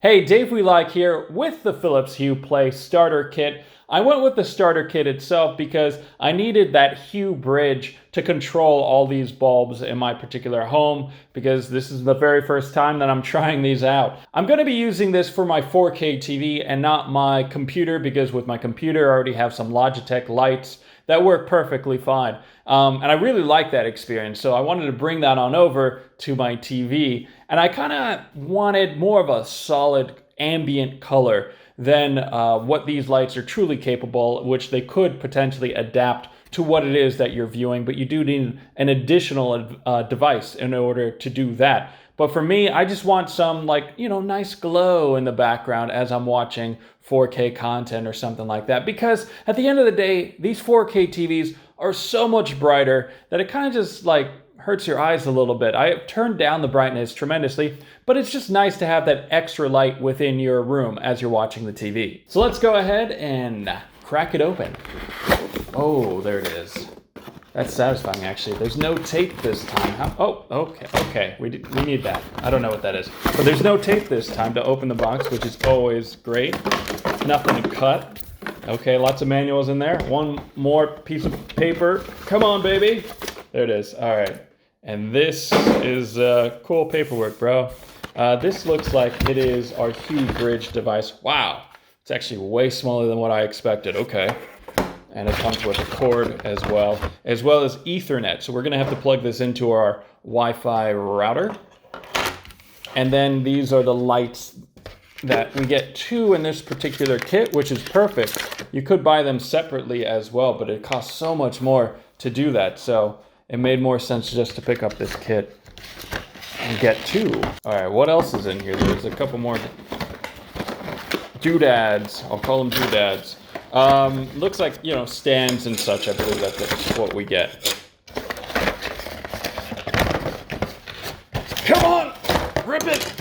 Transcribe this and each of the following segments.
Hey, Dave We Like here with the Philips Hue Play Starter Kit. I went with the starter kit itself because I needed that Hue bridge to control all these bulbs in my particular home because this is the very first time that I'm trying these out. I'm going to be using this for my 4K TV and not my computer because with my computer I already have some Logitech lights that work perfectly fine. And I really like that experience, so I wanted to bring that on over to my TV. And I kind of wanted more of a solid ambient color than what these lights are truly capable, which they could potentially adapt to what it is that you're viewing, but you do need an additional device in order to do that. But for me, I just want some nice glow in the background as I'm watching 4K content or something like that. Because at the end of the day, these 4K TVs are so much brighter that it kind of just hurts your eyes a little bit. I have turned down the brightness tremendously, but it's just nice to have that extra light within your room as you're watching the TV. So let's go ahead and crack it open. Oh, there it is. That's satisfying, actually. There's no tape this time. Oh, okay. We need that. I don't know what that is. But there's no tape this time to open the box, which is always great. Nothing to cut. Okay, lots of manuals in there. One more piece of paper. Come on, baby. There it is. All right. And this is cool paperwork, bro. This looks like it is our Hue Bridge device. Wow. It's actually way smaller than what I expected. Okay. And it comes with a cord as well as Ethernet. So we're going to have to plug this into our Wi-Fi router. And then these are the lights that we get two in this particular kit, which is perfect. You could buy them separately as well, but it costs so much more to do that. So it made more sense just to pick up this kit and get two. All right, what else is in here? There's a couple more doodads. I'll call them doodads. Looks like, stands and such. I believe that's what we get. Come on! Rip it!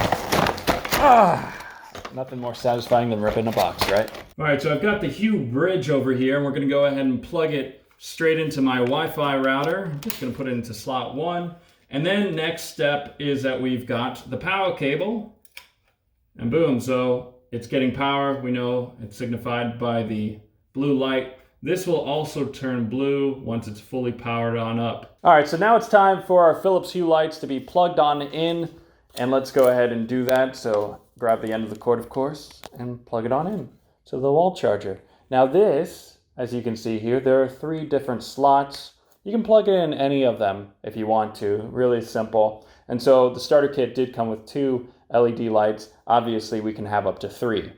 Nothing more satisfying than ripping a box, right? All right, so I've got the Hue Bridge over here, and we're going to go ahead and plug it straight into my Wi-Fi router. I'm just going to put it into slot 1. And then next step is that we've got the power cable. And boom, so it's getting power. We know it's signified by the blue light. This will also turn blue once it's fully powered on up. All right, so now it's time for our Philips Hue lights to be plugged on in. And let's go ahead and do that. So grab the end of the cord, of course, and plug it on in to the wall charger. Now this, as you can see here, there are 3 different slots. You can plug in any of them if you want to, really simple. And so the starter kit did come with 2 LED lights. Obviously we can have up to 3.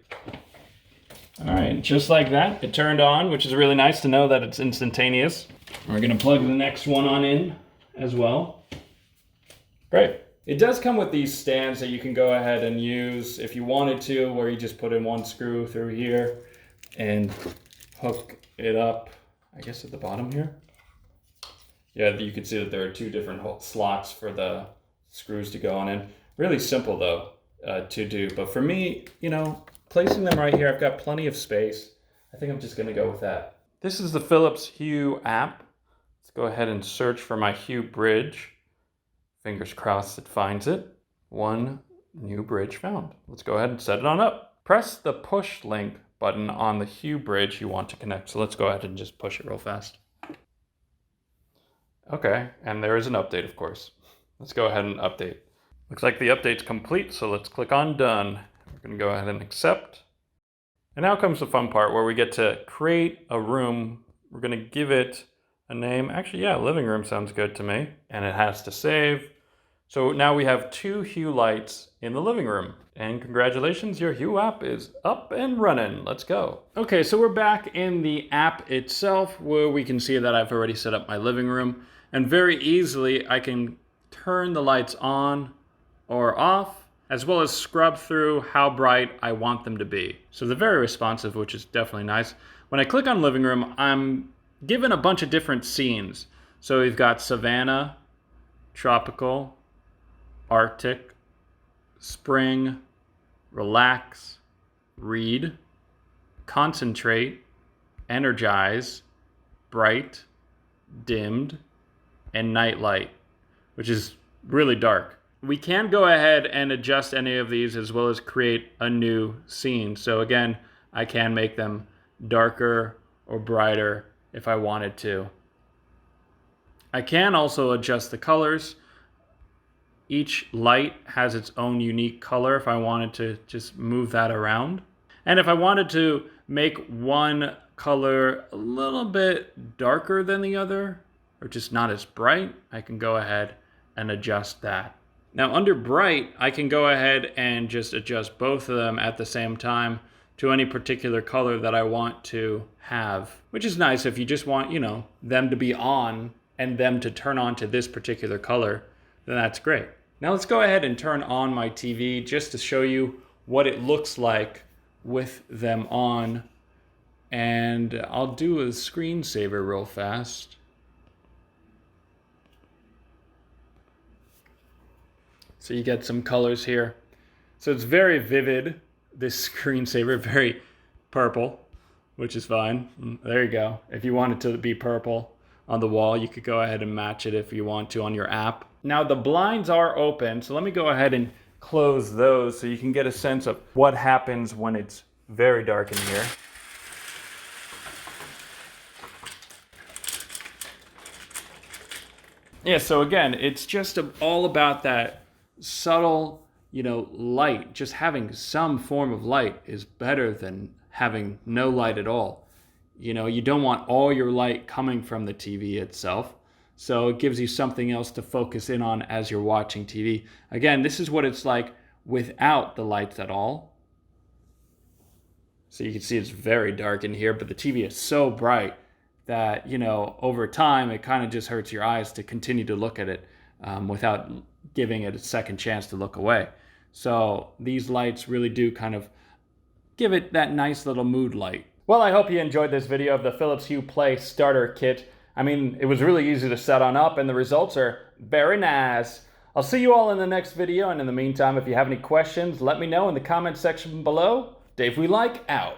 All right, just like that, it turned on, which is really nice to know that it's instantaneous. We're gonna plug the next one on in as well. Great. It does come with these stands that you can go ahead and use if you wanted to, where you just put in one screw through here and hook it up, I guess at the bottom here. Yeah, you can see that there are 2 different slots for the screws to go on in. Really simple though to do, but for me, placing them right here, I've got plenty of space. I think I'm just gonna go with that. This is the Philips Hue app. Let's go ahead and search for my Hue Bridge. Fingers crossed it finds it. One new bridge found. Let's go ahead and set it on up. Press the push link button on the Hue Bridge you want to connect. So let's go ahead and just push it real fast. Okay, and there is an update, of course. Let's go ahead and update. Looks like the update's complete, so let's click on done. We're gonna go ahead and accept. And now comes the fun part where we get to create a room. We're gonna give it a name. Actually, yeah, living room sounds good to me. And it has to save. So now we have 2 Hue lights in the living room. And congratulations, your Hue app is up and running. Let's go. Okay, so we're back in the app itself where we can see that I've already set up my living room. And very easily, I can turn the lights on or off, as well as scrub through how bright I want them to be. So they're very responsive, which is definitely nice. When I click on living room, I'm given a bunch of different scenes. So we've got savanna, tropical, Arctic, spring, relax, read, concentrate, energize, bright, dimmed, and night light, which is really dark. We can go ahead and adjust any of these as well as create a new scene. So again, I can make them darker or brighter if I wanted to. I can also adjust the colors. Each light has its own unique color if I wanted to just move that around. And if I wanted to make one color a little bit darker than the other, or just not as bright, I can go ahead and adjust that. Now under bright, I can go ahead and just adjust both of them at the same time to any particular color that I want to have, which is nice if you just want, them to be on and them to turn on to this particular color, then that's great. Now let's go ahead and turn on my TV just to show you what it looks like with them on. And I'll do a screensaver real fast. So you get some colors here. So it's very vivid, this screensaver, very purple, which is fine. There you go. If you want it to be purple on the wall, you could go ahead and match it if you want to on your app. Now the blinds are open, so let me go ahead and close those so you can get a sense of what happens when it's very dark in here. Yeah, so again, it's just all about that subtle, light. Just having some form of light is better than having no light at all. You don't want all your light coming from the TV itself. So it gives you something else to focus in on as you're watching TV. Again, this is what it's like without the lights at all. So you can see it's very dark in here, but the TV is so bright that, over time, it kind of just hurts your eyes to continue to look at it without giving it a second chance to look away. So these lights really do kind of give it that nice little mood light. Well, I hope you enjoyed this video of the Philips Hue Play Starter Kit. I mean, it was really easy to set on up and the results are very nice. I'll see you all in the next video, and in the meantime, if you have any questions, let me know in the comment section below. Dave We Like, out.